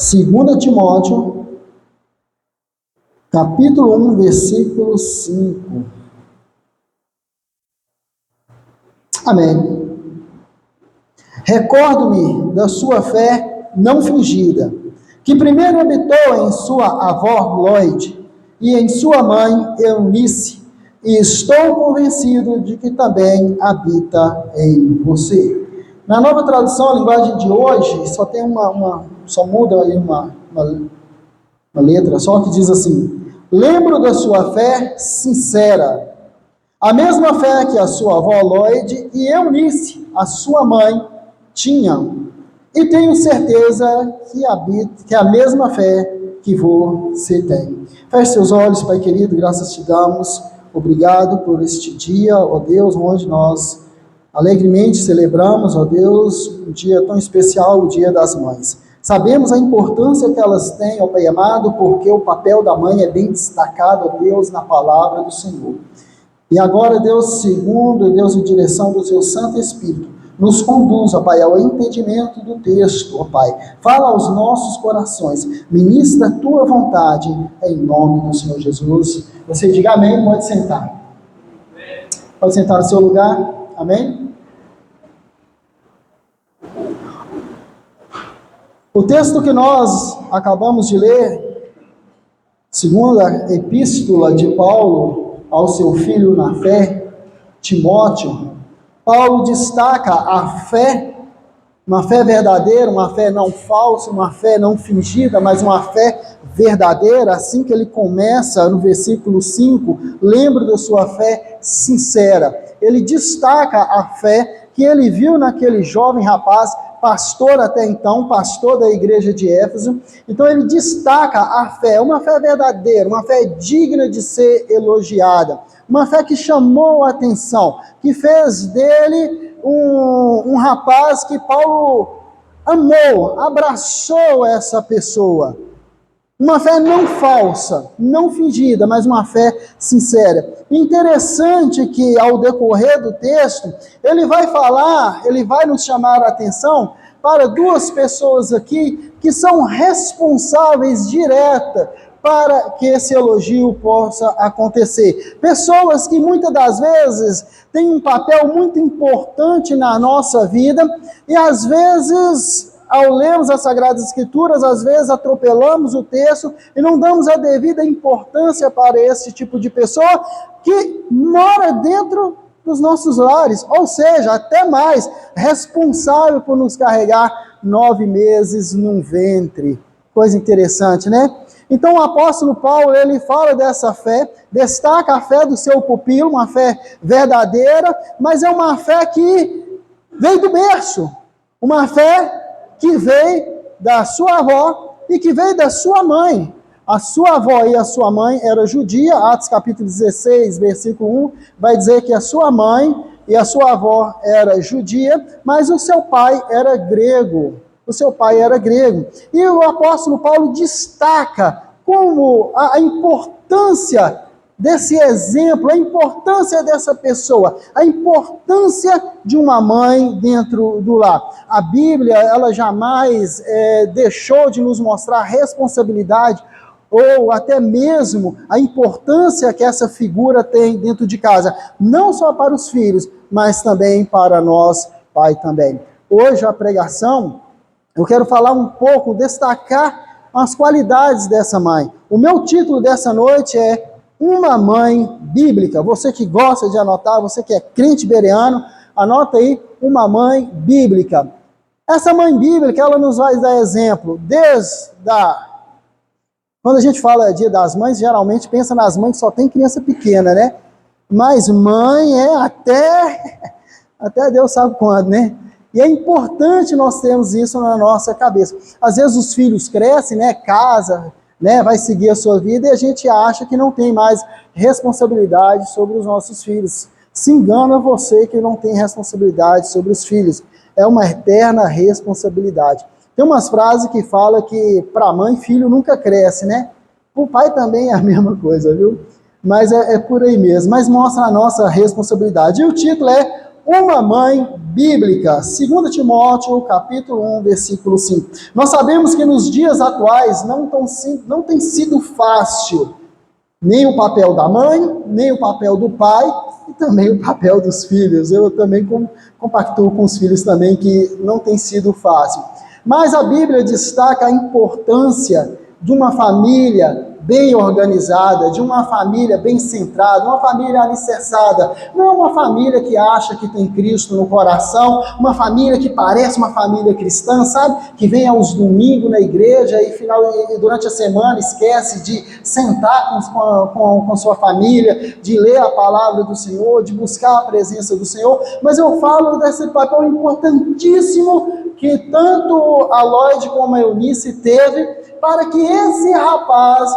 2 Timóteo, capítulo 1, versículo 5. Amém. Recordo-me da sua fé não fingida, que primeiro habitou em sua avó Loide e em sua mãe Eunice, e estou convencido de que também habita em você. Na nova tradução, a linguagem de hoje, só tem só muda aí uma letra só, que diz assim: lembro da sua fé sincera, a mesma fé que a sua avó Loide e Eunice, a sua mãe, tinham, e tenho certeza que é a mesma fé que você tem. Feche seus olhos, Pai querido, graças te damos, obrigado por este dia, ó Deus, onde nós alegremente celebramos, ó Deus, um dia tão especial, o Dia das Mães. Sabemos a importância que elas têm, ó Pai amado, porque o papel da mãe é bem destacado, ó Deus, na palavra do Senhor. E agora, Deus, segundo, Deus, em direção do seu Santo Espírito, nos conduz, ó Pai, ao entendimento do texto, ó Pai. Fala aos nossos corações, ministra a tua vontade, em nome do Senhor Jesus. Você diga amém, pode sentar. Pode sentar no seu lugar, amém? O texto que nós acabamos de ler, segunda epístola de Paulo ao seu filho na fé, Timóteo, Paulo destaca a fé, uma fé verdadeira, uma fé não falsa, uma fé não fingida, mas uma fé verdadeira. Assim que ele começa no versículo 5, lembra da sua fé sincera. Ele destaca a fé que ele viu naquele jovem rapaz, pastor até então, pastor da igreja de Éfeso. Então ele destaca a fé, uma fé verdadeira, uma fé digna de ser elogiada, uma fé que chamou a atenção, que fez dele um rapaz que Paulo amou, abraçou essa pessoa. Uma fé não falsa, não fingida, mas uma fé sincera. Interessante que ao decorrer do texto, ele vai nos chamar a atenção para duas pessoas aqui que são responsáveis direta para que esse elogio possa acontecer. Pessoas que muitas das vezes têm um papel muito importante na nossa vida e às vezes, ao lermos as Sagradas Escrituras, às vezes atropelamos o texto e não damos a devida importância para esse tipo de pessoa que mora dentro dos nossos lares, ou seja, até mais, responsável por nos carregar 9 meses num ventre. Coisa interessante, né? Então o apóstolo Paulo, ele fala dessa fé, destaca a fé do seu pupilo, uma fé verdadeira, mas é uma fé que veio do berço, uma fé que veio da sua avó e que veio da sua mãe. A sua avó e a sua mãe eram judia, Atos capítulo 16, versículo 1, vai dizer que a sua mãe e a sua avó era judia, mas o seu pai era grego. O seu pai era grego. E o apóstolo Paulo destaca como a importância desse exemplo, a importância dessa pessoa, a importância de uma mãe dentro do lar. A Bíblia, ela jamais deixou de nos mostrar a responsabilidade ou até mesmo a importância que essa figura tem dentro de casa, não só para os filhos, mas também para nós, pai também. Hoje a pregação, eu quero falar um pouco, destacar as qualidades dessa mãe. O meu título dessa noite é Uma Mãe Bíblica. Você que gosta de anotar, você que é crente bereano, anota aí, uma mãe bíblica. Essa mãe bíblica, ela nos vai dar exemplo, quando a gente fala Dia das Mães, geralmente pensa nas mães que só tem criança pequena, né? Mas mãe é até Deus sabe quando, né? E é importante nós termos isso na nossa cabeça. Às vezes os filhos crescem, né? Casa, né? Vai seguir a sua vida e a gente acha que não tem mais responsabilidade sobre os nossos filhos. Se engana você que não tem responsabilidade sobre os filhos. É uma eterna responsabilidade. Tem umas frases que falam que para mãe, filho nunca cresce, né? O pai também é a mesma coisa, viu? Mas é por aí mesmo. Mas mostra a nossa responsabilidade. E o título é uma mãe bíblica. 2 Timóteo, capítulo 1, versículo 5. Nós sabemos que nos dias atuais não tem sido fácil nem o papel da mãe, nem o papel do pai, e também o papel dos filhos. Eu também compactuo com os filhos também, que não tem sido fácil. Mas a Bíblia destaca a importância de uma família bem organizada, de uma família bem centrada, uma família alicerçada, não é uma família que acha que tem Cristo no coração, uma família que parece uma família cristã, sabe? Que vem aos domingos na igreja e durante a semana esquece de sentar com sua família, de ler a palavra do Senhor, de buscar a presença do Senhor. Mas eu falo desse papel importantíssimo que tanto a Lloyd como a Eunice teve para que esse rapaz,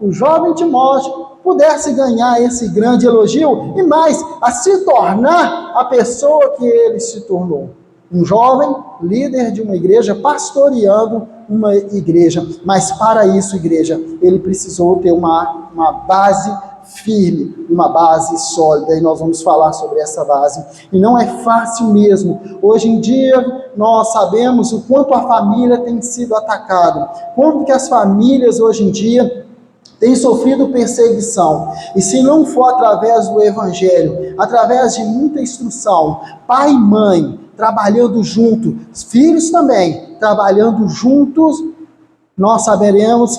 o jovem Timóteo, pudesse ganhar esse grande elogio e mais, a se tornar a pessoa que ele se tornou. Um jovem líder de uma igreja, pastoreando uma igreja. Mas para isso, igreja, ele precisou ter uma base firme, uma base sólida, e nós vamos falar sobre essa base. E não é fácil mesmo. Hoje em dia, nós sabemos o quanto a família tem sido atacada, quanto que as famílias hoje em dia têm sofrido perseguição. E se não for através do Evangelho, através de muita instrução, pai e mãe trabalhando junto, filhos também trabalhando juntos, nós sabemos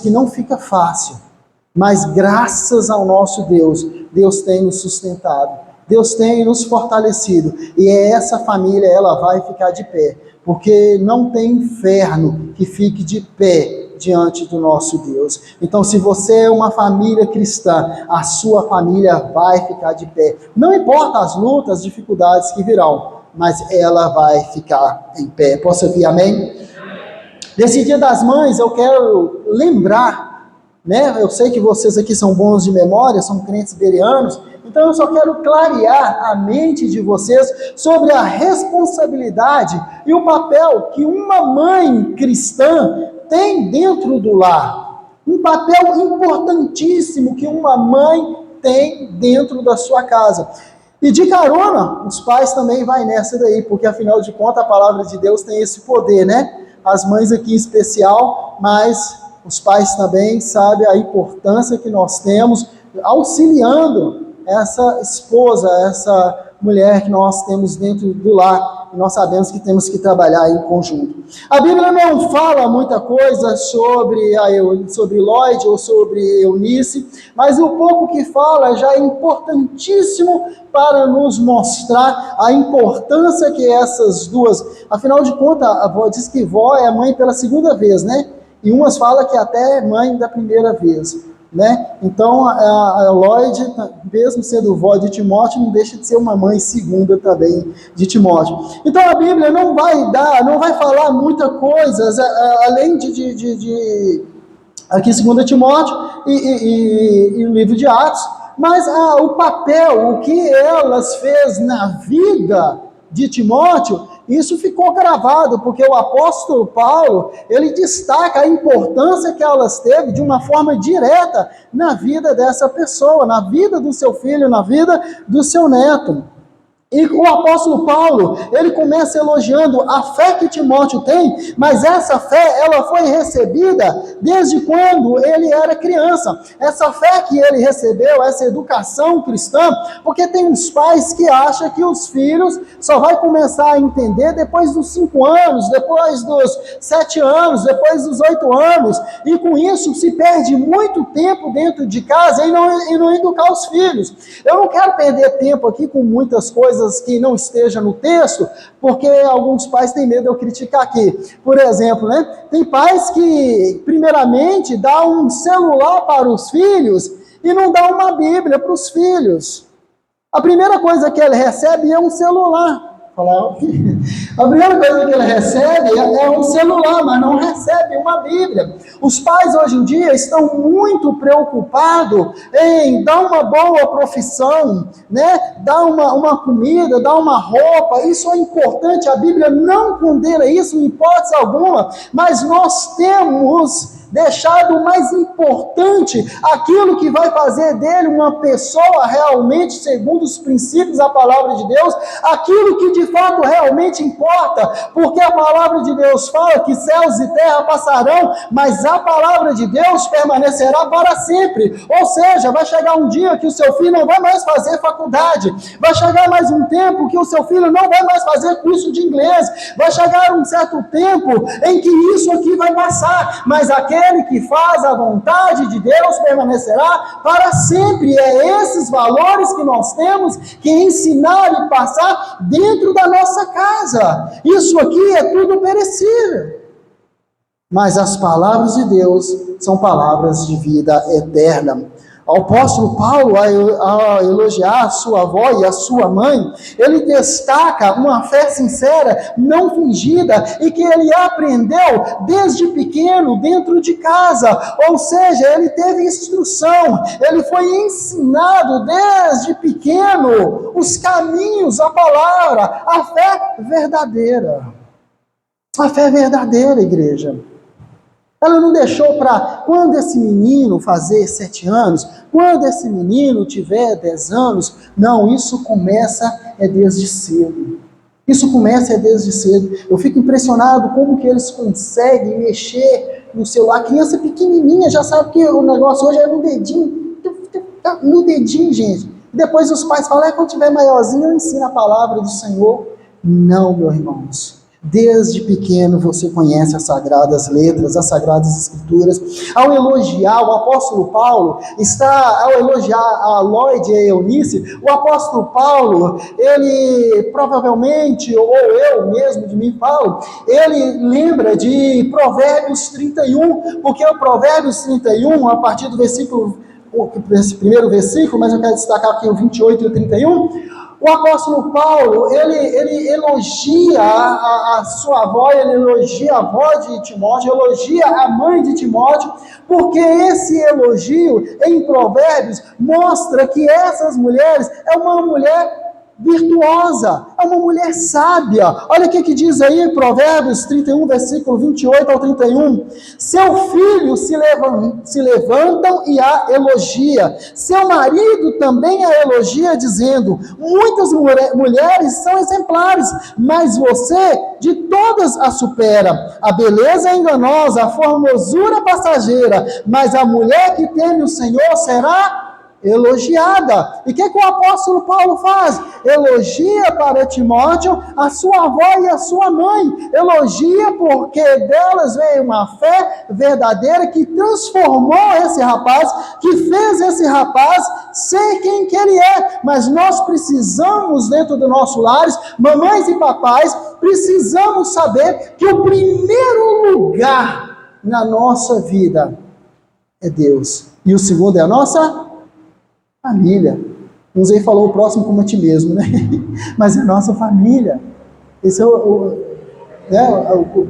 que não fica fácil. Mas graças ao nosso Deus, Deus tem nos sustentado, Deus tem nos fortalecido, e essa família, ela vai ficar de pé, porque não tem inferno que fique de pé diante do nosso Deus. Então, se você é uma família cristã, a sua família vai ficar de pé. Não importa as lutas, as dificuldades que virão, mas ela vai ficar em pé. Posso ouvir amém? Nesse Dia das Mães, eu quero lembrar, eu sei que vocês aqui são bons de memória, são crentes bereanos, então eu só quero clarear a mente de vocês sobre a responsabilidade e o papel que uma mãe cristã tem dentro do lar. Um papel importantíssimo que uma mãe tem dentro da sua casa. E de carona, os pais também vai nessa daí, porque afinal de contas a palavra de Deus tem esse poder, As mães aqui em especial, mas os pais também sabem a importância que nós temos auxiliando essa esposa, essa mulher que nós temos dentro do lar. E nós sabemos que temos que trabalhar em conjunto. A Bíblia não fala muita coisa sobre Lloyd ou sobre Eunice, mas o pouco que fala já é importantíssimo para nos mostrar a importância que essas duas... Afinal de contas, a avó diz que vó é mãe pela segunda vez, E umas falam que até é mãe da primeira vez, Então, a Lloyd, mesmo sendo vó de Timóteo, não deixa de ser uma mãe segunda também de Timóteo. Então, a Bíblia não vai falar muita coisa, além aqui 2 Timóteo e o livro de Atos, mas o papel, o que elas fez na vida de Timóteo, isso ficou gravado, porque o apóstolo Paulo, ele destaca a importância que elas teve de uma forma direta na vida dessa pessoa, na vida do seu filho, na vida do seu neto. E o apóstolo Paulo, ele começa elogiando a fé que Timóteo tem, mas essa fé, ela foi recebida desde quando ele era criança. Essa fé que ele recebeu, essa educação cristã, porque tem uns pais que acham que os filhos só vai começar a entender depois dos 5 anos, depois dos 7 anos, depois dos 8 anos, e com isso se perde muito tempo dentro de casa e não educar os filhos. Eu não quero perder tempo aqui com muitas coisas que não estejam no texto, porque alguns pais têm medo de eu criticar aqui. Por exemplo, tem pais que, primeiramente, dão um celular para os filhos e não dão uma Bíblia para os filhos. A primeira coisa que ele recebe é um celular. A primeira coisa que ele recebe é um celular, mas não recebe uma Bíblia. Os pais hoje em dia estão muito preocupados em dar uma boa profissão, dar uma comida, dar uma roupa. Isso é importante, a Bíblia não condena isso em hipótese alguma, mas nós temos deixado mais importante aquilo que vai fazer dele uma pessoa realmente segundo os princípios da palavra de Deus, aquilo que de fato realmente importa, porque a palavra de Deus fala que céus e terra passarão, mas a palavra de Deus permanecerá para sempre. Ou seja, vai chegar um dia que o seu filho não vai mais fazer faculdade, vai chegar mais um tempo que o seu filho não vai mais fazer curso de inglês, vai chegar um certo tempo em que isso aqui vai passar, mas aquele que faz a vontade de Deus permanecerá para sempre. É esses valores que nós temos que ensinar e passar dentro da nossa casa. Isso aqui é tudo perecível, mas as palavras de Deus são palavras de vida eterna. O apóstolo Paulo, ao elogiar a sua avó e a sua mãe, ele destaca uma fé sincera, não fingida, e que ele aprendeu desde pequeno dentro de casa. Ou seja, ele teve instrução, ele foi ensinado desde pequeno os caminhos, a palavra, a fé verdadeira. A fé verdadeira, igreja. Ela não deixou para quando esse menino fazer 7 anos, quando esse menino tiver 10 anos. Não, isso começa desde cedo. Isso começa desde cedo. Eu fico impressionado como que eles conseguem mexer no celular. A criança pequenininha já sabe que o negócio hoje é no dedinho. No dedinho, gente. Depois os pais falam, quando tiver maiorzinho eu ensino a palavra do Senhor. Não, meus irmãos. Desde pequeno você conhece as sagradas letras, as sagradas escrituras. Ao elogiar o apóstolo Paulo, ao elogiar a Lloyd e a Eunice, o apóstolo Paulo, ele provavelmente, ou eu mesmo de mim falo, ele lembra de Provérbios 31, porque o Provérbios 31, a partir do versículo, esse primeiro versículo, mas eu quero destacar aqui o 28 e o 31, o apóstolo Paulo, ele elogia a sua avó, ele elogia a avó de Timóteo, elogia a mãe de Timóteo, porque esse elogio em Provérbios mostra que essas mulheres é uma mulher virtuosa, é uma mulher sábia. Olha o que diz aí, Provérbios 31, versículo 28 ao 31. Seu filho se levantam e a elogia. Seu marido também a elogia, dizendo, muitas mulheres são exemplares, mas você de todas a supera. A beleza é enganosa, a formosura passageira, mas a mulher que teme o Senhor será elogiada. E o que o apóstolo Paulo faz? Elogia para Timóteo a sua avó e a sua mãe. Elogia porque delas veio uma fé verdadeira que transformou esse rapaz, que fez esse rapaz ser quem que ele é. Mas nós precisamos, dentro do nosso lar, mamães e papais, precisamos saber que o primeiro lugar na nossa vida é Deus. E o segundo é a nossa família. Uns aí falou o próximo como a ti mesmo, né? Mas é a nossa família. Esse é o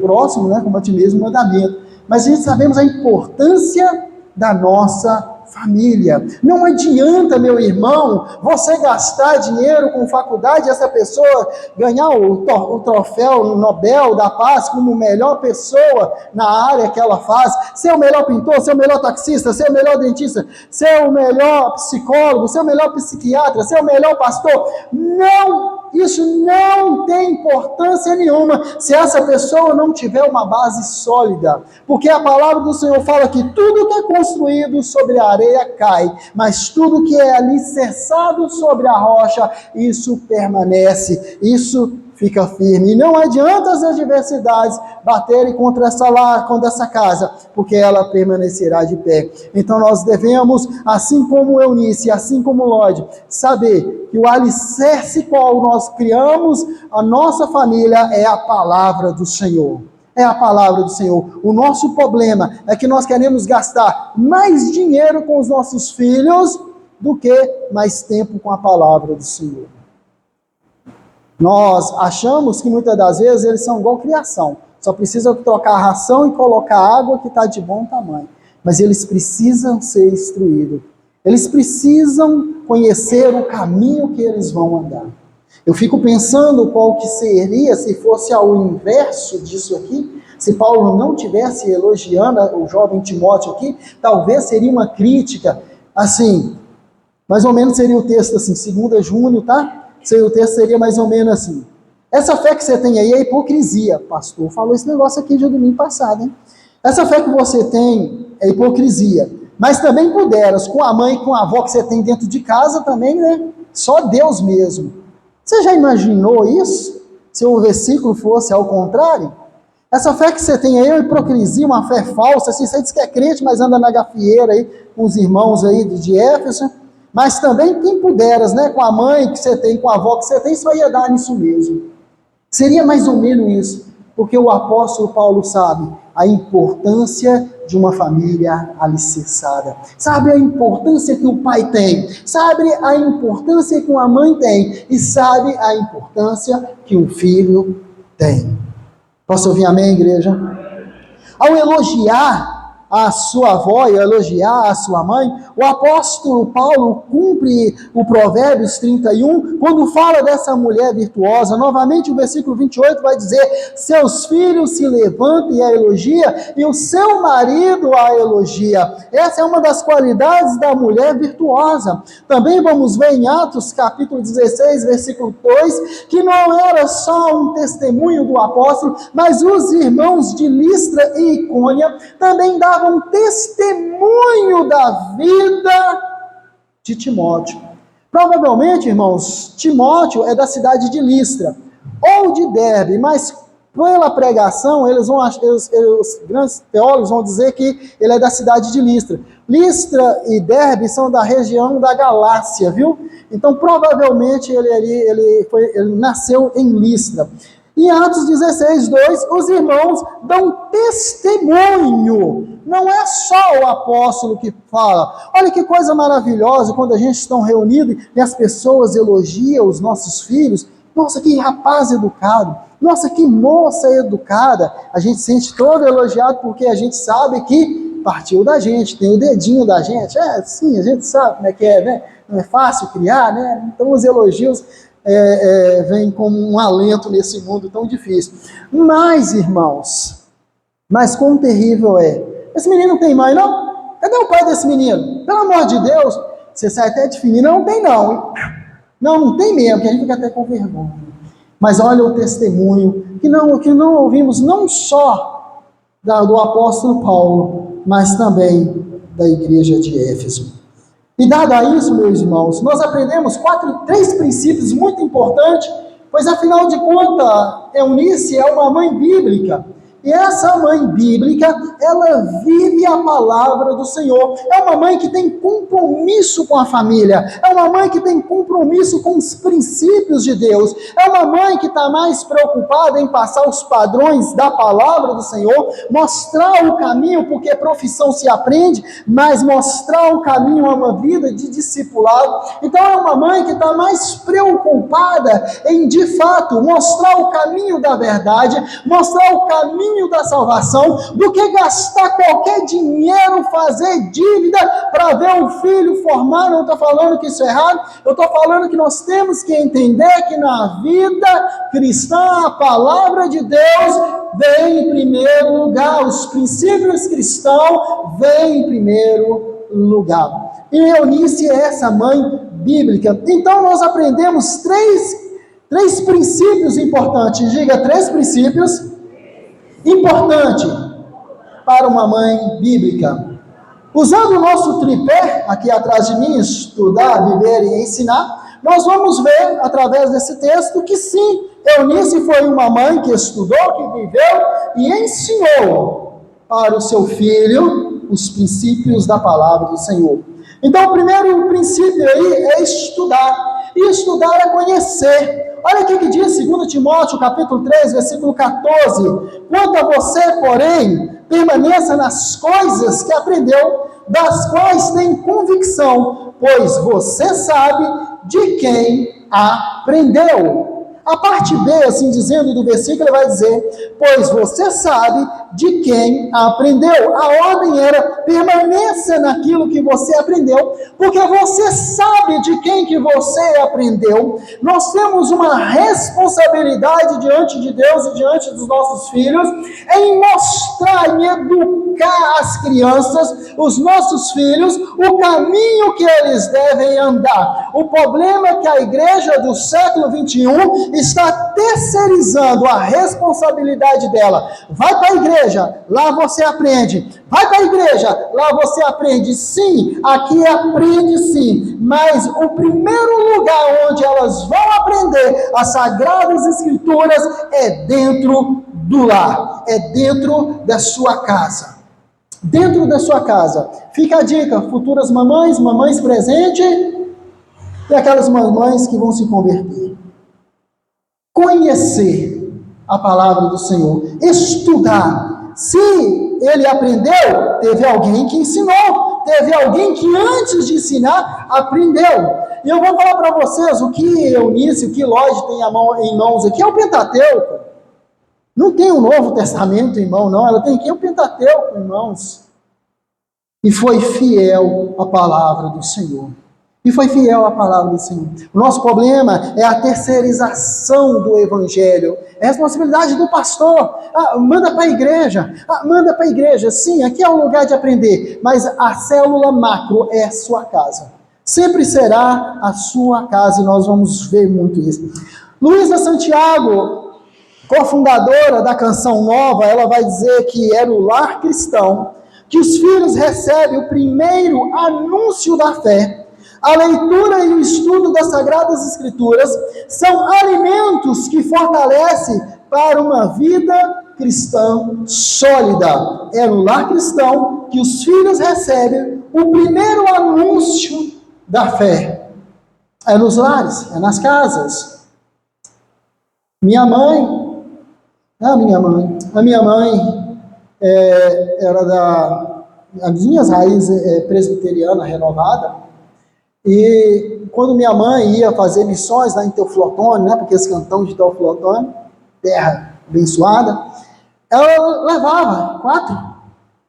próximo, né? Como a ti mesmo, mandamento. Mas a gente sabemos a importância da nossa família. Não adianta, meu irmão, você gastar dinheiro com faculdade e essa pessoa ganhar o troféu Nobel da Paz como melhor pessoa na área que ela faz, ser o melhor pintor, ser o melhor taxista, ser o melhor dentista, ser o melhor psicólogo, ser o melhor psiquiatra, ser o melhor pastor. Não! Isso não tem importância nenhuma se essa pessoa não tiver uma base sólida, porque a palavra do Senhor fala que tudo que é construído sobre a areia cai, mas tudo que é alicerçado sobre a rocha, isso permanece, isso fica firme. E não adianta as adversidades baterem contra essa casa, porque ela permanecerá de pé. Então nós devemos, assim como Eunice, assim como Lloyd, saber que o alicerce qual nós criamos a nossa família é a palavra do Senhor. É a palavra do Senhor. O nosso problema é que nós queremos gastar mais dinheiro com os nossos filhos do que mais tempo com a palavra do Senhor. Nós achamos que muitas das vezes eles são igual criação. Só precisa trocar a ração e colocar água que está de bom tamanho. Mas eles precisam ser instruídos. Eles precisam conhecer o caminho que eles vão andar. Eu fico pensando qual que seria se fosse ao inverso disso aqui. Se Paulo não tivesse elogiando o jovem Timóteo aqui, talvez seria uma crítica, assim, mais ou menos seria o texto assim, 2 Júnior, tá? O texto seria mais ou menos assim: essa fé que você tem aí é hipocrisia. Pastor falou esse negócio aqui de domingo passado, hein? Essa fé que você tem é hipocrisia. Mas também puderas, com a mãe e com a avó que você tem dentro de casa também, né? Só Deus mesmo. Você já imaginou isso? Se o versículo fosse ao contrário? Essa fé que você tem aí é uma hipocrisia, uma fé falsa. Assim, você diz que é crente, mas anda na gafieira aí, com os irmãos aí de Éfeso. Mas também quem puderas, né? Com a mãe que você tem, com a avó que você tem, só ia dar nisso mesmo. Seria mais ou menos isso, porque o apóstolo Paulo sabe a importância de uma família alicerçada. Sabe a importância que o pai tem, sabe a importância que uma mãe tem e sabe a importância que um filho tem. Posso ouvir amém, igreja? Ao elogiar a sua avó e elogiar a sua mãe, o apóstolo Paulo cumpre o Provérbios 31, quando fala dessa mulher virtuosa. Novamente o versículo 28 vai dizer: seus filhos se levantam e a elogia, e o seu marido a elogia. Essa é uma das qualidades da mulher virtuosa. Também vamos ver em Atos capítulo 16, versículo 2, que não era só um testemunho do apóstolo, mas os irmãos de Listra e Icônia também davam um testemunho da vida de Timóteo. Provavelmente, irmãos, Timóteo é da cidade de Listra ou de Derbe, mas pela pregação, os grandes teólogos vão dizer que ele é da cidade de Listra. Listra e Derbe são da região da Galácia, viu? Então, provavelmente, ele nasceu em Listra. Em Atos 16, 2, os irmãos dão testemunho. Não é só o apóstolo que fala. Olha que coisa maravilhosa quando a gente está reunido e as pessoas elogiam os nossos filhos. Nossa, que rapaz educado. Nossa, que moça educada. A gente se sente todo elogiado porque a gente sabe que partiu da gente, tem o dedinho da gente. Sim, a gente sabe como é que é, né? Não é fácil criar, né? Então os elogios vem como um alento nesse mundo tão difícil. Mas, irmãos, quão terrível é. Esse menino não tem mãe, não? Cadê o pai desse menino? Pelo amor de Deus, você sai até de fininho, não tem não. Não tem mesmo, que a gente fica até com vergonha. Mas olha o testemunho, que não ouvimos não só do apóstolo Paulo, mas também da igreja de Éfeso. E dado a isso, meus irmãos, nós aprendemos 3 princípios muito importantes, pois afinal de contas, Eunice é uma mãe bíblica. E essa mãe bíblica, ela vive a palavra do Senhor. É uma mãe que tem compromisso com a família. É uma mãe que tem compromisso com os princípios de Deus. É uma mãe que está mais preocupada em passar os padrões da palavra do Senhor, mostrar o caminho, porque profissão se aprende, mas mostrar o caminho a uma vida de discipulado. Então é uma mãe que está mais preocupada em, de fato, mostrar o caminho da verdade, mostrar o caminho da salvação, do que gastar qualquer dinheiro, fazer dívida para ver o filho formar. Não estou falando que isso é errado, eu estou falando que nós temos que entender que na vida cristã a palavra de Deus vem em primeiro lugar, os princípios cristãos vêm em primeiro lugar. E Eunice é essa mãe bíblica. Então nós aprendemos três princípios importantes. Diga, 3 princípios importante para uma mãe bíblica. Usando o nosso tripé, aqui atrás de mim, estudar, viver e ensinar, nós vamos ver, através desse texto, que sim, Eunice foi uma mãe que estudou, que viveu e ensinou para o seu filho os princípios da palavra do Senhor. Então, o primeiro princípio aí é estudar. E estudar é conhecer. Olha o que diz 2 Timóteo, capítulo 3, versículo 14. Quanto a você, porém, permaneça nas coisas que aprendeu, das quais tem convicção, pois você sabe de quem aprendeu. A parte B, assim dizendo, do versículo, ele vai dizer: pois você sabe de quem aprendeu. A ordem era: permaneça naquilo que você aprendeu, porque você sabe de quem que você aprendeu. Nós temos uma responsabilidade diante de Deus e diante dos nossos filhos, em mostrar, em educar as crianças, os nossos filhos, o caminho que eles devem andar. O problema é que a igreja do século 21 está terceirizando a responsabilidade dela. Vai para a igreja, lá você aprende. Vai para a igreja, lá você aprende. Sim, aqui aprende sim, mas o primeiro lugar onde elas vão aprender as Sagradas Escrituras é dentro do lar, é dentro da sua casa. Dentro da sua casa. Fica a dica, futuras mamães, mamães presentes e aquelas mamães que vão se converter. Conhecer a palavra do Senhor, estudar. Se ele aprendeu, teve alguém que ensinou, teve alguém que antes de ensinar, aprendeu. E eu vou falar para vocês, o que Eunice, o que Lodge tem em mãos aqui é o Pentateuco. Não tem o Novo Testamento em mão, não, ela tem aqui o Pentateuco em mãos. E foi fiel à palavra do Senhor. E foi fiel à palavra do Senhor. O nosso problema é a terceirização do Evangelho. É a responsabilidade do pastor. Manda para a igreja. Manda para a igreja. Sim, aqui é um lugar de aprender. Mas a célula macro é a sua casa. Sempre será a sua casa. E nós vamos ver muito isso. Luísa Santiago, cofundadora da Canção Nova, ela vai dizer que era o lar cristão, que os filhos recebem o primeiro anúncio da fé. A leitura e o estudo das Sagradas Escrituras são alimentos que fortalecem para uma vida cristã sólida. É no lar cristão que os filhos recebem o primeiro anúncio da fé. É nos lares, é nas casas. A minha mãe era as minhas raízes presbiteriana renovada. E quando minha mãe ia fazer missões lá em Teoflotone, né, porque esse cantão de Teoflotone, terra abençoada, ela levava 4,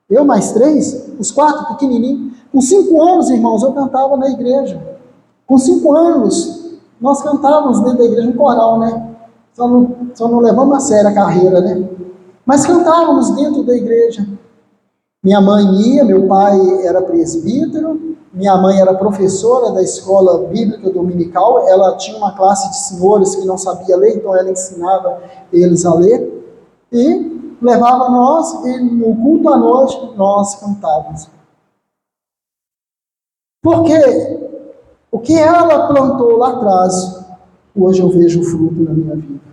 eu mais 3, os 4 pequenininhos. Com 5 anos, irmãos, eu cantava na igreja. Com 5 anos, nós cantávamos dentro da igreja, um coral, né? Só não levamos a sério a carreira, né? Mas cantávamos dentro da igreja. Minha mãe ia, meu pai era presbítero, minha mãe era professora da escola bíblica dominical, ela tinha uma classe de senhores que não sabia ler, então ela ensinava eles a ler, e levava nós, e no culto à noite, nós cantávamos. Porque o que ela plantou lá atrás, hoje eu vejo o fruto na minha vida.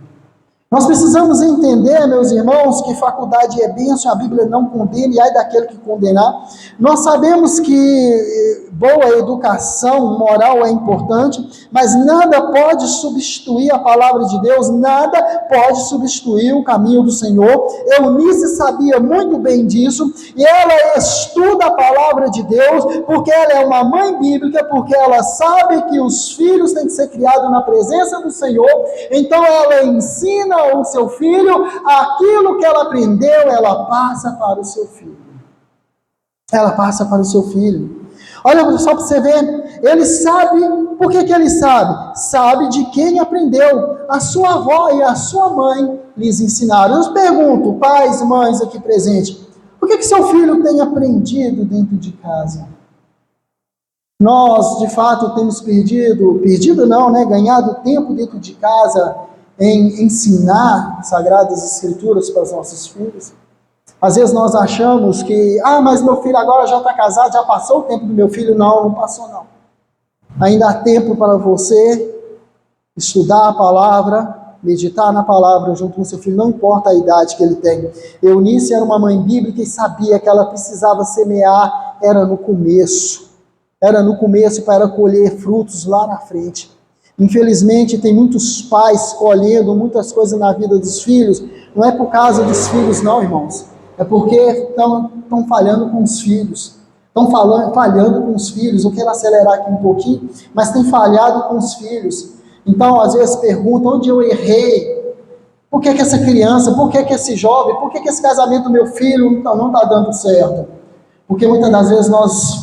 Nós precisamos entender, meus irmãos, que faculdade é bênção, a Bíblia não condena, e ai daquele que condenar. Nós sabemos que boa educação moral é importante, mas nada pode substituir a palavra de Deus, nada pode substituir o caminho do Senhor. Eunice sabia muito bem disso, e ela estuda a palavra de Deus, porque ela é uma mãe bíblica, porque ela sabe que os filhos têm que ser criados na presença do Senhor, então ela ensina o seu filho aquilo que ela aprendeu, ela passa para o seu filho. Ela passa para o seu filho. Olha só para você ver, ele sabe, por que ele sabe? Sabe de quem aprendeu. A sua avó e a sua mãe lhes ensinaram. Eu pergunto, pais, mães aqui presentes, o que seu filho tem aprendido dentro de casa? Nós, de fato, temos ganhado tempo dentro de casa em ensinar Sagradas Escrituras para os nossos filhos. Às vezes nós achamos que, mas meu filho agora já está casado, já passou o tempo do meu filho. Não passou não. Ainda há tempo para você estudar a palavra, meditar na palavra junto com seu filho, não importa a idade que ele tem. Eunice era uma mãe bíblica e sabia que ela precisava semear, era no começo para colher frutos lá na frente. Infelizmente, tem muitos pais colhendo muitas coisas na vida dos filhos, não é por causa dos filhos não, irmãos, é porque estão falhando com os filhos, falhando com os filhos. Eu quero acelerar aqui um pouquinho, mas tem falhado com os filhos. Então, às vezes perguntam onde eu errei, por que essa criança, por que esse jovem, por que esse casamento do meu filho não está dando certo? Porque muitas das vezes nós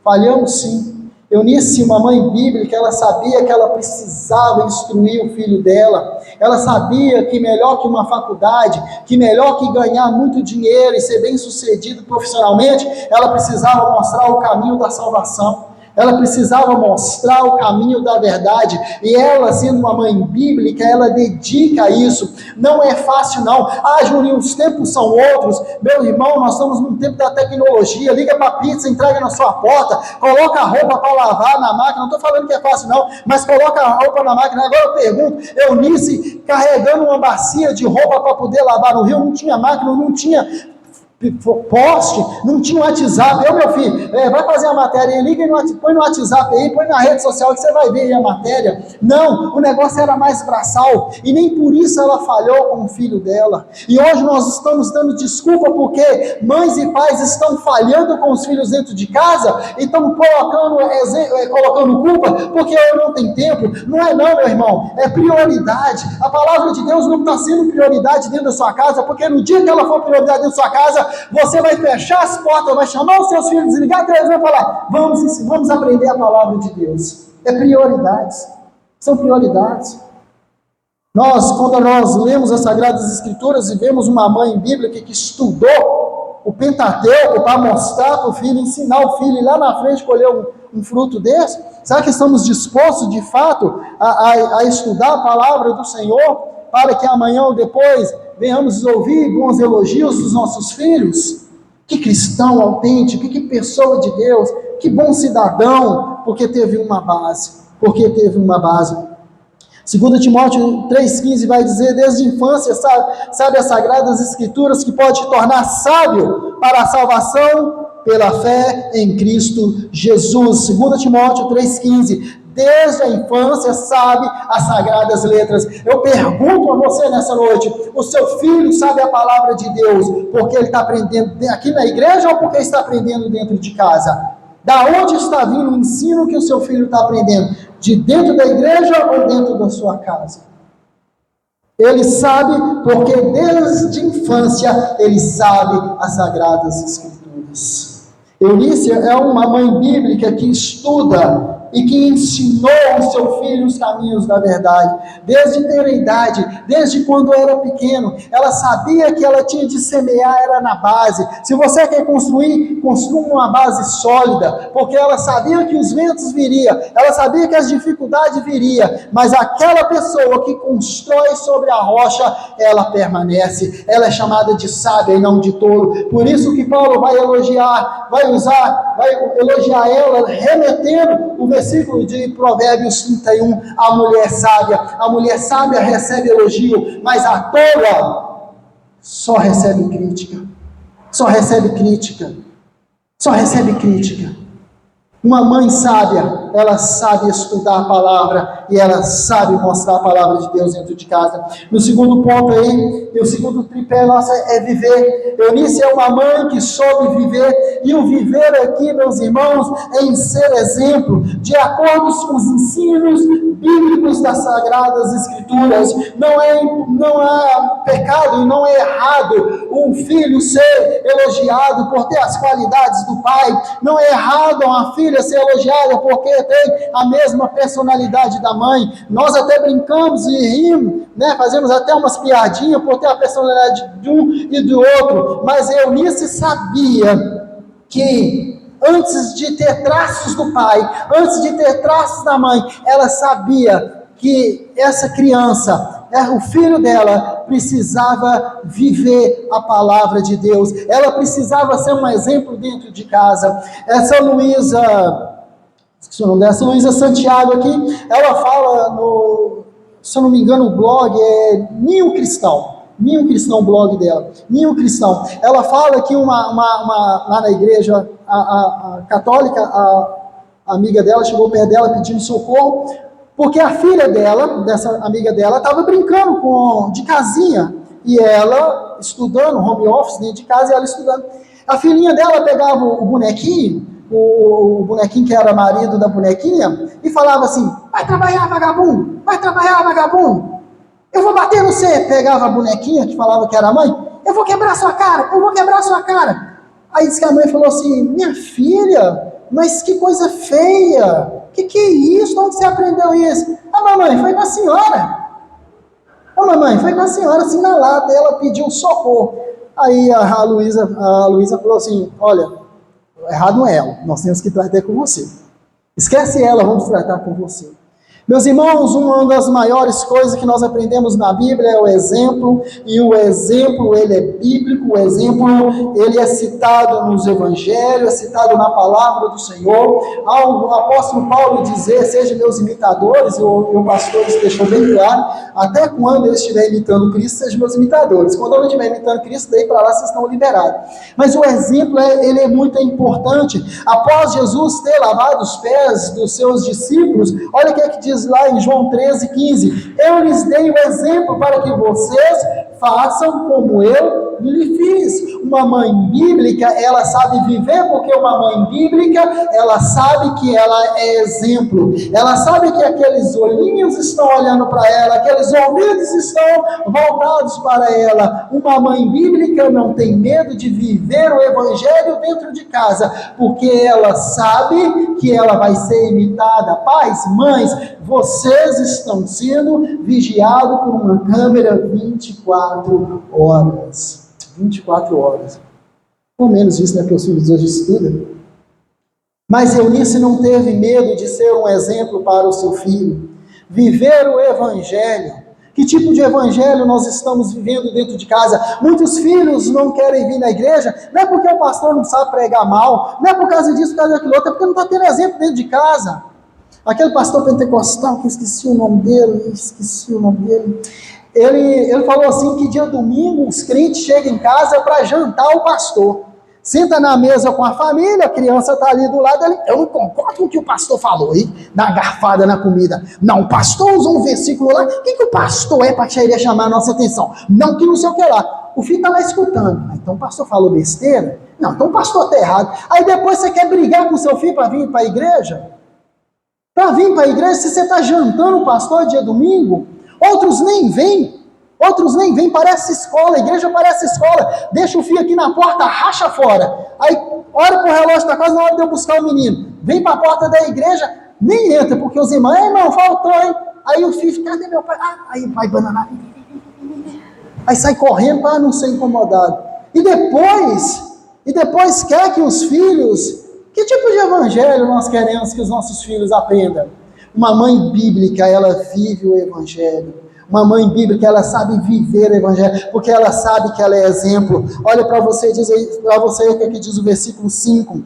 falhamos sim. Eunice, uma mãe bíblica, ela sabia que ela precisava instruir o filho dela, ela sabia que melhor que uma faculdade, que melhor que ganhar muito dinheiro e ser bem sucedido profissionalmente, ela precisava mostrar o caminho da salvação. Ela precisava mostrar o caminho da verdade, e ela, sendo uma mãe bíblica, ela dedica a isso. Não é fácil não. Juninho, os tempos são outros. Meu irmão, nós estamos num tempo da tecnologia. Liga para a pizza, entrega na sua porta, coloca a roupa para lavar na máquina. Não estou falando que é fácil não, mas coloca a roupa na máquina. Agora eu pergunto, Eunice carregando uma bacia de roupa para poder lavar no rio, não tinha máquina, não tinha poste, não tinha WhatsApp. Meu filho, vai fazer a matéria, liga põe no WhatsApp aí, põe na rede social que você vai ver aí a matéria. Não, o negócio era mais braçal, e nem por isso ela falhou com o filho dela. E hoje nós estamos dando desculpa porque mães e pais estão falhando com os filhos dentro de casa e estão colocando culpa porque eu não tenho tempo. Não é não, meu irmão, é prioridade. A palavra de Deus não está sendo prioridade dentro da sua casa, porque no dia que ela for prioridade dentro da sua casa, você vai fechar as portas, vai chamar os seus filhos, desligar a televisão e falar: vamos aprender a palavra de Deus. É prioridades, são prioridades. Quando nós lemos as Sagradas Escrituras e vemos uma mãe bíblica que estudou o Pentateuco para mostrar para o filho, ensinar o filho, e lá na frente colher um fruto desse, será que estamos dispostos de fato a estudar a palavra do Senhor, para que amanhã ou depois venhamos ouvir bons elogios dos nossos filhos? Que cristão autêntico, que pessoa de Deus, que bom cidadão, porque teve uma base. 2 Timóteo 3,15 vai dizer: desde a infância sabe as Sagradas Escrituras, que pode te tornar sábio para a salvação pela fé em Cristo Jesus. 2 Timóteo 3,15. Desde a infância sabe as sagradas letras. Eu pergunto a você nessa noite: o seu filho sabe a palavra de Deus porque ele está aprendendo aqui na igreja ou porque está aprendendo dentro de casa? Da onde está vindo o ensino que o seu filho está aprendendo? De dentro da igreja ou dentro da sua casa? Ele sabe porque desde a infância ele sabe as sagradas escrituras. Eunice é uma mãe bíblica que estuda e que ensinou ao seu filho os caminhos da verdade, desde ter idade, desde quando era pequeno. Ela sabia que ela tinha de semear, era na base. Se você quer construir, construa uma base sólida, porque ela sabia que os ventos viriam, ela sabia que as dificuldades viriam, mas aquela pessoa que constrói sobre a rocha, ela permanece. Ela é chamada de sábia e não de tolo. Por isso que Paulo vai elogiar ela, remetendo o versículo de Provérbios 31, a mulher sábia recebe elogio, mas a tola só recebe crítica. Uma mãe sábia, ela sabe estudar a palavra e ela sabe mostrar a palavra de Deus dentro de casa. No segundo ponto aí, o segundo tripé nosso é viver. Eunice é uma mãe que soube viver, e o viver aqui, meus irmãos, é em ser exemplo, de acordo com os ensinos bíblicos das Sagradas Escrituras. Não é pecado e não é errado um filho ser elogiado por ter as qualidades do pai. Não é errado uma filha ser elogiada porque tem a mesma personalidade da mãe. Nós até brincamos e rimos, fazemos até umas piadinhas por ter a personalidade de um e do outro, mas Eunice sabia que antes de ter traços do pai, antes de ter traços da mãe, ela sabia que essa criança, o filho dela, precisava viver a palavra de Deus. Ela precisava ser um exemplo dentro de casa. Essa Luísa Santiago aqui, ela fala se eu não me engano, o blog é Ninho Cristão, blog dela, Ninho Cristão. Ela fala que lá na igreja a católica, a amiga dela chegou perto dela pedindo socorro, porque a filha dela, dessa amiga dela, estava brincando de casinha, e ela estudando, home office dentro de casa, e ela estudando. A filhinha dela pegava o bonequinho o bonequinho que era marido da bonequinha, e falava assim: vai trabalhar, vagabundo, vai trabalhar, vagabundo, eu vou bater no você. Pegava a bonequinha, que falava que era a mãe: eu vou quebrar sua cara, eu vou quebrar sua cara. Aí disse que a mãe falou assim: minha filha, mas que coisa feia, que é isso, onde você aprendeu isso? A mamãe, foi com a senhora. A mamãe, foi com a senhora, assim, na lata, ela pediu socorro. Aí a Luísa falou assim: olha, errado não é ela, nós temos que tratar com você. Esquece ela, vamos tratar com você. Meus irmãos, uma das maiores coisas que nós aprendemos na Bíblia é o exemplo, e o exemplo, ele é bíblico, o exemplo, ele é citado nos evangelhos, é citado na palavra do Senhor. O apóstolo Paulo dizer: sejam meus imitadores, e o pastor deixou bem claro: até quando eu estiver imitando Cristo, sejam meus imitadores. Quando eu não estiver imitando Cristo, daí para lá vocês estão liberados. Mas o exemplo, ele é muito importante. Após Jesus ter lavado os pés dos seus discípulos, olha o que é que diz lá em João 13:15: eu lhes dei o exemplo para que vocês façam como eu lhe fiz. Uma mãe bíblica, ela sabe viver, porque uma mãe bíblica, ela sabe que ela é exemplo, ela sabe que aqueles olhinhos estão olhando para ela, aqueles ouvidos estão voltados para ela. Uma mãe bíblica não tem medo de viver o evangelho dentro de casa, porque ela sabe que ela vai ser imitada. Pais, mães, vocês estão sendo vigiados por uma câmera 24 horas. 24 horas. Pelo menos isso, né? Porque os filhos hoje estudam. Mas Eunice não teve medo de ser um exemplo para o seu filho. Viver o evangelho. Que tipo de evangelho nós estamos vivendo dentro de casa? Muitos filhos não querem vir na igreja, não é porque o pastor não sabe pregar mal, não é por causa disso, por causa daquilo outro, é porque não está tendo exemplo dentro de casa. Aquele pastor pentecostal, que eu esqueci o nome dele, ele falou assim que dia domingo os crentes chegam em casa para jantar o pastor. Senta na mesa com a família, a criança está ali do lado, eu não concordo com o que o pastor falou, hein? Dá uma garfada na comida. Não, o pastor usou um versículo lá, o que o pastor é para querer chamar a nossa atenção? Não que não sei o que lá. O filho está lá escutando. Então o pastor falou besteira? Não, então o pastor está errado. Aí depois você quer brigar com o seu filho para vir para a igreja? Para vir para a igreja, se você está jantando o pastor dia domingo, outros nem vêm, parece escola, a igreja parece escola, deixa o filho aqui na porta, racha fora, aí olha para o relógio da casa, na hora de eu buscar o menino, vem para a porta da igreja, nem entra, porque os irmãos, irmão, faltou, hein? Aí o filho fica: cadê meu pai? Aí vai bananar, aí sai correndo para não ser incomodado, e depois quer que os filhos... Que tipo de evangelho nós queremos que os nossos filhos aprendam? Uma mãe bíblica, ela vive o evangelho. Uma mãe bíblica, ela sabe viver o evangelho, porque ela sabe que ela é exemplo. Olha para você, o que diz o versículo 5.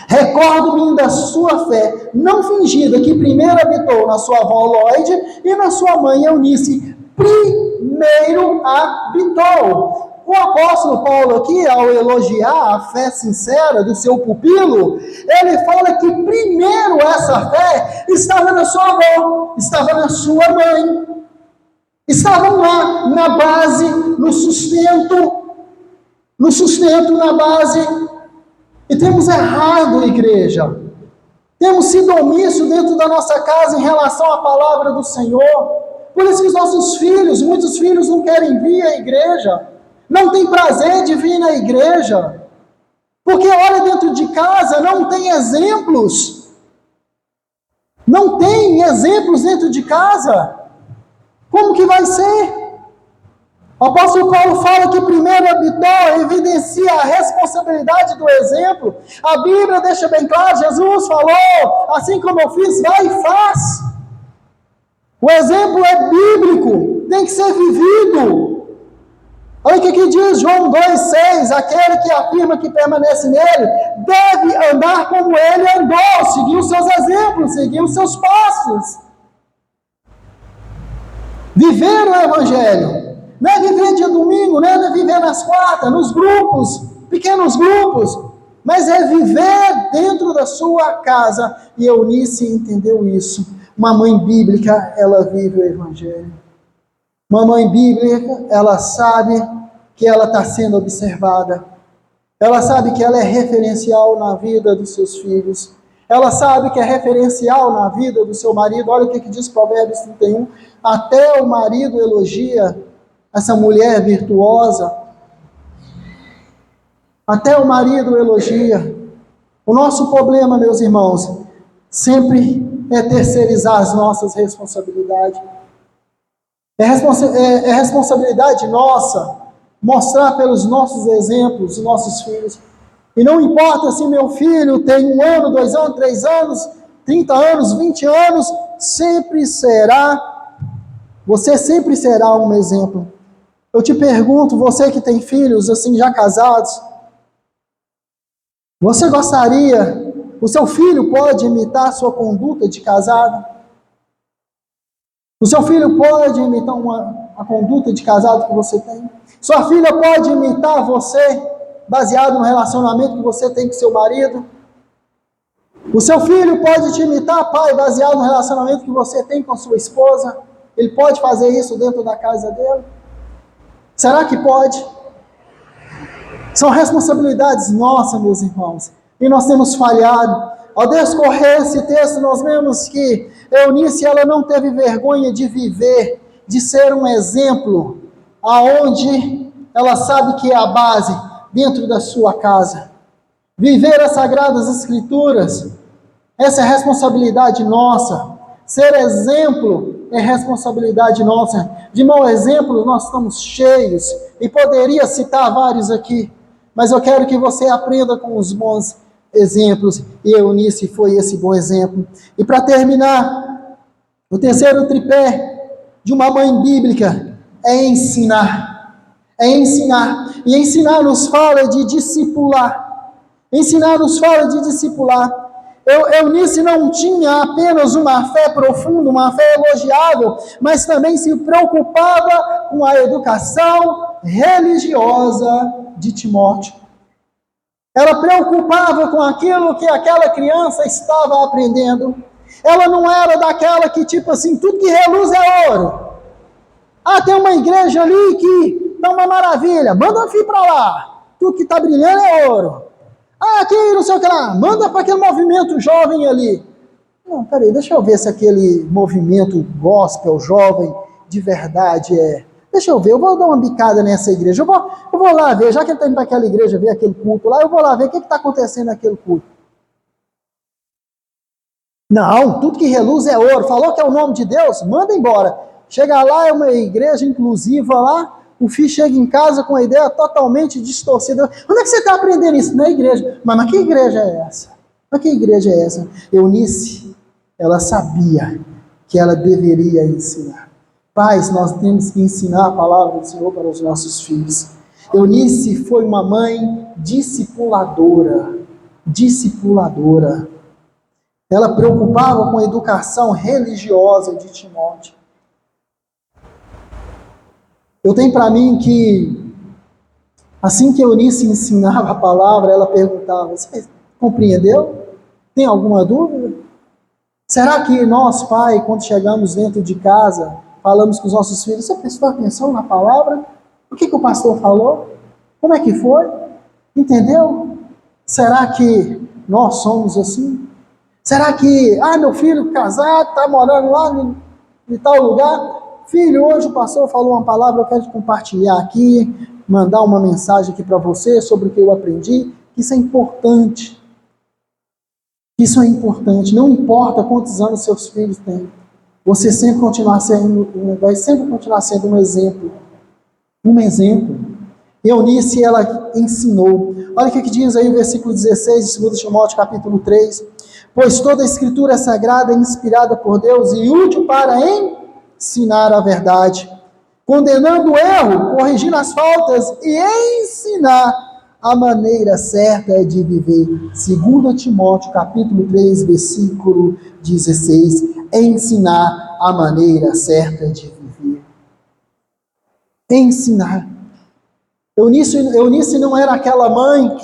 Recordo-me da sua fé, não fingida, que primeiro habitou na sua avó Loide e na sua mãe Eunice. Primeiro habitou. O apóstolo Paulo aqui, ao elogiar a fé sincera do seu pupilo, ele fala que primeiro essa fé estava na sua avó, estava na sua mãe, estavam lá na base, no sustento, na base. E temos errado, igreja. Temos sido omissos dentro da nossa casa em relação à palavra do Senhor. Por isso que os nossos filhos, muitos filhos não querem vir à igreja. Não tem prazer de vir na igreja, porque olha dentro de casa, não tem exemplos dentro de casa. Como que vai ser? O apóstolo Paulo fala que primeiro habitou, evidencia a responsabilidade do exemplo. A Bíblia deixa bem claro, Jesus falou: assim como eu fiz, vai e faz. O exemplo é bíblico, tem que ser vivido. Olha o que diz João 2,6: aquele que afirma que permanece nele, deve andar como ele andou, seguir os seus exemplos, seguir os seus passos. Viver o evangelho, não é viver dia domingo, não é viver nas quartas, nos grupos, pequenos grupos, mas é viver dentro da sua casa. E Eunice entendeu isso. Uma mãe bíblica, ela vive o evangelho. Uma mãe bíblica, ela sabe que ela está sendo observada. Ela sabe que ela é referencial na vida dos seus filhos. Ela sabe que é referencial na vida do seu marido. Olha o que diz Provérbios 31. Até o marido elogia essa mulher virtuosa. Até o marido elogia. O nosso problema, meus irmãos, sempre é terceirizar as nossas responsabilidades. É responsabilidade nossa mostrar pelos nossos exemplos os nossos filhos. E não importa se meu filho tem 1 ano, 2 anos, 3 anos, 30 anos, 20 anos, você sempre será um exemplo. Eu te pergunto, você que tem filhos assim já casados, você gostaria, o seu filho pode imitar a sua conduta de casado? O seu filho pode imitar a conduta de casado que você tem? Sua filha pode imitar você, baseado no relacionamento que você tem com seu marido? O seu filho pode te imitar, pai, baseado no relacionamento que você tem com sua esposa? Ele pode fazer isso dentro da casa dele? Será que pode? São responsabilidades nossas, meus irmãos, e nós temos falhado. Ao descorrer esse texto, nós vemos que Eunice, ela não teve vergonha de viver, de ser um exemplo, aonde ela sabe que é a base, dentro da sua casa. Viver as Sagradas Escrituras, essa é responsabilidade nossa. Ser exemplo é responsabilidade nossa. De mau exemplo, nós estamos cheios, e poderia citar vários aqui, mas eu quero que você aprenda com os bons exemplos, e Eunice foi esse bom exemplo. E para terminar, o terceiro tripé de uma mãe bíblica é ensinar. É ensinar. E ensinar nos fala de discipular. Ensinar nos fala de discipular. Eunice não tinha apenas uma fé profunda, uma fé elogiável, mas também se preocupava com a educação religiosa de Timóteo. Ela preocupava com aquilo que aquela criança estava aprendendo. Ela não era daquela que, tipo assim, tudo que reluz é ouro. Ah, tem uma igreja ali que está uma maravilha, manda um filho para lá. Tudo que está brilhando é ouro. Ah, aqui não sei o que lá, manda para aquele movimento jovem ali. Não, peraí, deixa eu ver se aquele movimento gospel jovem de verdade é. Deixa eu ver, eu vou dar uma bicada nessa igreja. Eu vou lá ver, já que ele está indo para aquela igreja ver aquele culto lá, eu vou lá ver o que está acontecendo naquele culto. Não, tudo que reluz é ouro. Falou que é o nome de Deus? Manda embora. Chega lá, é uma igreja inclusiva lá, o filho chega em casa com a ideia totalmente distorcida. Onde é que você está aprendendo isso? Na igreja. Mas que igreja é essa? Mas que igreja é essa? Eunice, ela sabia que ela deveria ensinar. Pais, nós temos que ensinar a palavra do Senhor para os nossos filhos. Eunice foi uma mãe discipuladora. Discipuladora. Ela preocupava com a educação religiosa de Timóteo. Eu tenho para mim que, assim que Eunice ensinava a palavra, ela perguntava: você compreendeu? Tem alguma dúvida? Será que nós, pai, quando chegamos dentro de casa, falamos com os nossos filhos: você prestou atenção na palavra? O que o pastor falou? Como é que foi? Entendeu? Será que nós somos assim? Será que, meu filho casado, está morando lá em tal lugar? Filho, hoje o pastor falou uma palavra, eu quero compartilhar aqui, mandar uma mensagem aqui para você sobre o que eu aprendi. Isso é importante. Isso é importante. Não importa quantos anos seus filhos têm. Você sempre vai sempre continuar sendo um exemplo. Um exemplo. Eunice, ela ensinou. Olha o que diz aí o versículo 16 de 2 Timóteo capítulo 3. Pois toda a escritura é sagrada, inspirada por Deus e útil para ensinar a verdade, condenando o erro, corrigindo as faltas e ensinar a maneira certa de viver. 2 Timóteo capítulo 3, versículo 16. Ensinar a maneira certa de viver. Ensinar. Eunice não era aquela mãe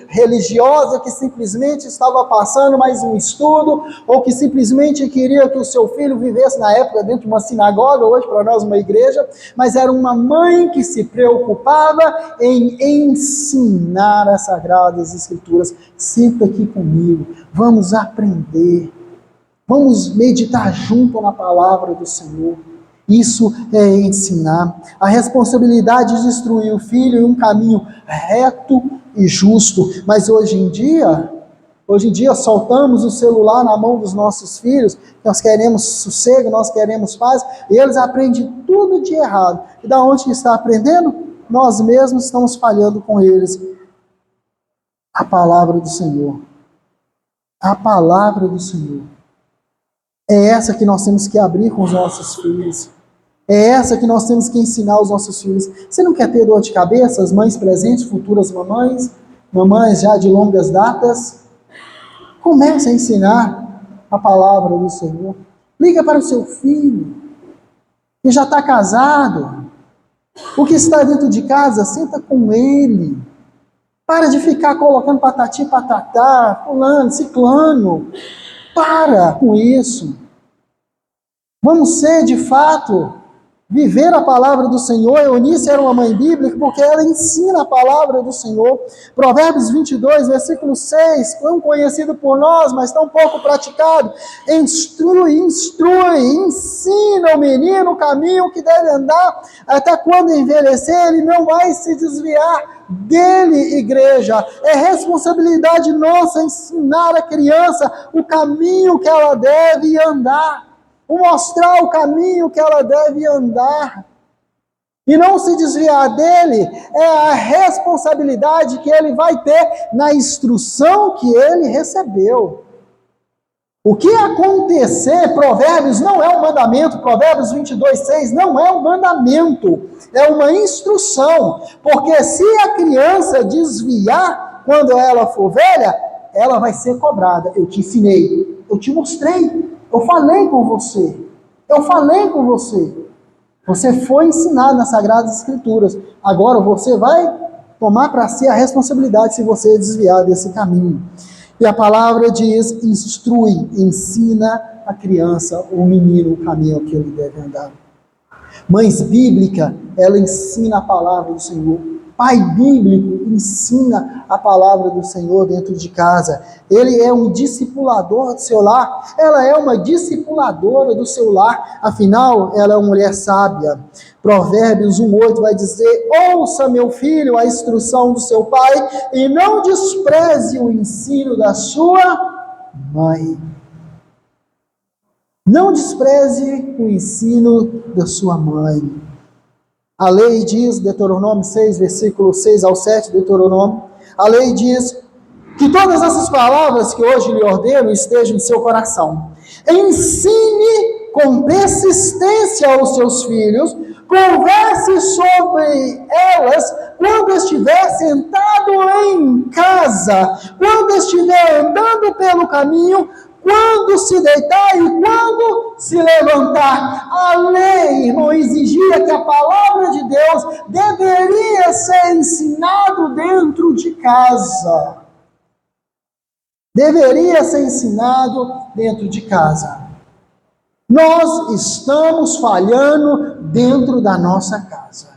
religiosa que simplesmente estava passando mais um estudo, ou que simplesmente queria que o seu filho vivesse na época dentro de uma sinagoga, hoje para nós uma igreja, mas era uma mãe que se preocupava em ensinar as Sagradas Escrituras. Senta aqui comigo, vamos aprender, vamos meditar junto na palavra do Senhor. Isso é ensinar. A responsabilidade de instruir o filho em um caminho reto e justo. Mas hoje em dia soltamos o celular na mão dos nossos filhos, nós queremos sossego, nós queremos paz, e eles aprendem tudo de errado. E da onde está aprendendo? Nós mesmos estamos falhando com eles. A palavra do Senhor. A palavra do Senhor. É essa que nós temos que abrir com os nossos filhos. É essa que nós temos que ensinar aos nossos filhos. Você não quer ter dor de cabeça, as mães presentes, futuras mamães, mamães já de longas datas? Comece a ensinar a palavra do Senhor. Liga para o seu filho, que já está casado. O que está dentro de casa, senta com ele. Para de ficar colocando patati, patatá, fulano, ciclano. Para com isso. Vamos ser, de fato, viver a palavra do Senhor. Eunice era uma mãe bíblica porque ela ensina a palavra do Senhor. Provérbios 22, versículo 6, tão conhecido por nós, mas tão pouco praticado. Instrui, ensina o menino o caminho que deve andar, até quando envelhecer ele não vai se desviar dele, igreja. É responsabilidade nossa ensinar a criança o caminho que ela deve andar. Mostrar o caminho que ela deve andar e não se desviar dele. É a responsabilidade que ele vai ter na instrução que ele recebeu. O que acontecer, Provérbios não é um mandamento, Provérbios 22, 6 não é um mandamento, é uma instrução, porque se a criança desviar quando ela for velha, ela vai ser cobrada. Eu te ensinei, eu te mostrei, eu falei com você. Você foi ensinado nas Sagradas Escrituras. Agora você vai tomar para si a responsabilidade se você desviar desse caminho. E a palavra diz, instrui, ensina a criança, o menino, o caminho que ele deve andar. Mães bíblicas, ela ensina a palavra do Senhor. Pai bíblico ensina a palavra do Senhor dentro de casa. Ele é um discipulador do seu lar. Ela é uma discipuladora do seu lar. Afinal, ela é uma mulher sábia. Provérbios 1:8 vai dizer: ouça, meu filho, a instrução do seu pai e não despreze o ensino da sua mãe. Não despreze o ensino da sua mãe. A lei diz, Deuteronômio 6, versículo 6 ao 7, Deuteronômio, a lei diz que todas essas palavras que hoje lhe ordeno estejam em seu coração. Ensine com persistência aos seus filhos, converse sobre elas quando estiver sentado em casa, quando estiver andando pelo caminho, quando se deitar e quando se levantar. A lei, irmão, exigia que a palavra de Deus deveria ser ensinado dentro de casa. Deveria ser ensinado dentro de casa. Nós estamos falhando dentro da nossa casa.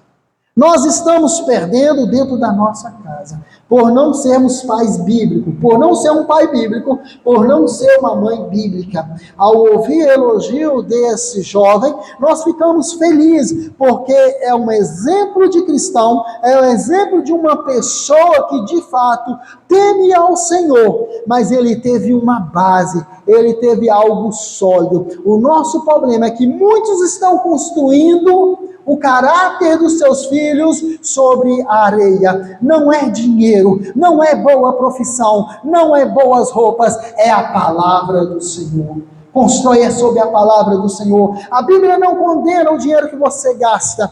Nós estamos perdendo dentro da nossa casa, por não sermos pais bíblicos, por não ser um pai bíblico, por não ser uma mãe bíblica. Ao ouvir o elogio desse jovem, nós ficamos felizes, porque é um exemplo de cristão, é um exemplo de uma pessoa que de fato teme ao Senhor, mas ele teve uma base, ele teve algo sólido. O nosso problema é que muitos estão construindo o caráter dos seus filhos sobre a areia. Não é dinheiro, não é boa profissão, não é boas roupas, é a palavra do Senhor. Constrói sobre a palavra do Senhor. A Bíblia não condena o dinheiro que você gasta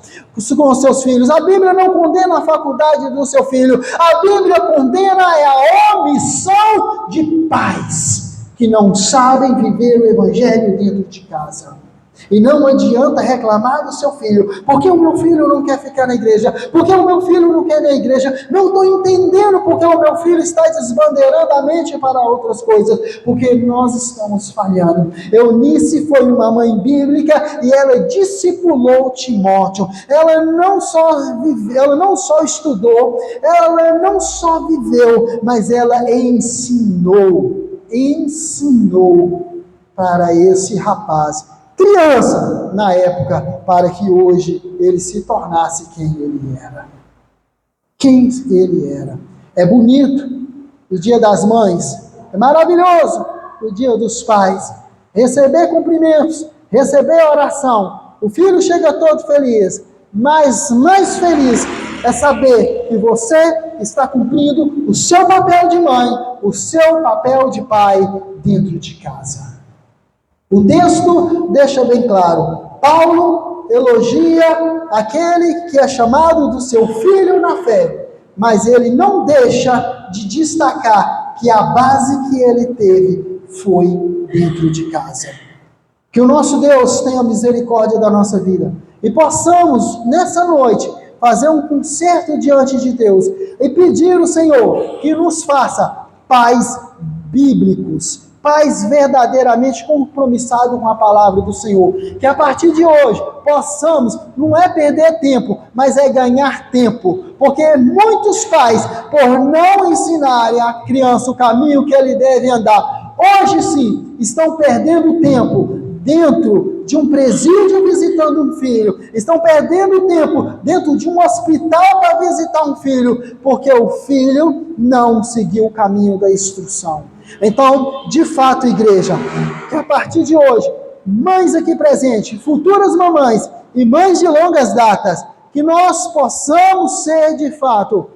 com os seus filhos. A Bíblia não condena a faculdade do seu filho. A Bíblia condena a omissão de pais que não sabem viver o evangelho dentro de casa. E não adianta reclamar do seu filho, porque o meu filho não quer ficar na igreja, porque o meu filho não quer ir na igreja, não estou entendendo porque o meu filho está desbandeirando a mente para outras coisas, porque nós estamos falhando. Eunice foi uma mãe bíblica e ela discipulou Timóteo. Ela não só estudou, ela não só viveu, mas ela ensinou para esse rapaz, criança na época, para que hoje ele se tornasse quem ele era. Quem ele era. É bonito o Dia das Mães, é maravilhoso o Dia dos Pais, receber cumprimentos, receber oração. O filho chega todo feliz, mas mais feliz é saber que você está cumprindo o seu papel de mãe, o seu papel de pai dentro de casa. O texto deixa bem claro, Paulo elogia aquele que é chamado do seu filho na fé, mas ele não deixa de destacar que a base que ele teve foi dentro de casa. Que o nosso Deus tenha misericórdia da nossa vida e possamos, nessa noite, fazer um concerto diante de Deus e pedir ao Senhor que nos faça pais bíblicos, pais verdadeiramente compromissados com a palavra do Senhor. Que a partir de hoje possamos, não é perder tempo, mas é ganhar tempo. Porque muitos pais, por não ensinarem a criança o caminho que ele deve andar, hoje sim, estão perdendo tempo dentro de um presídio visitando um filho, estão perdendo tempo dentro de um hospital para visitar um filho, porque o filho não seguiu o caminho da instrução. Então, de fato, igreja, que a partir de hoje, mães aqui presentes, futuras mamães e mães de longas datas, que nós possamos ser, de fato,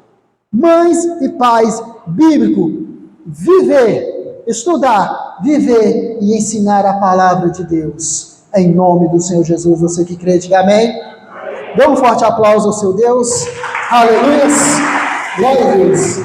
mães e pais bíblicos, viver, estudar, viver e ensinar a palavra de Deus. Em nome do Senhor Jesus, você que crê, diga amém. Dê um forte aplauso ao seu Deus. Aleluia. Glória a Deus.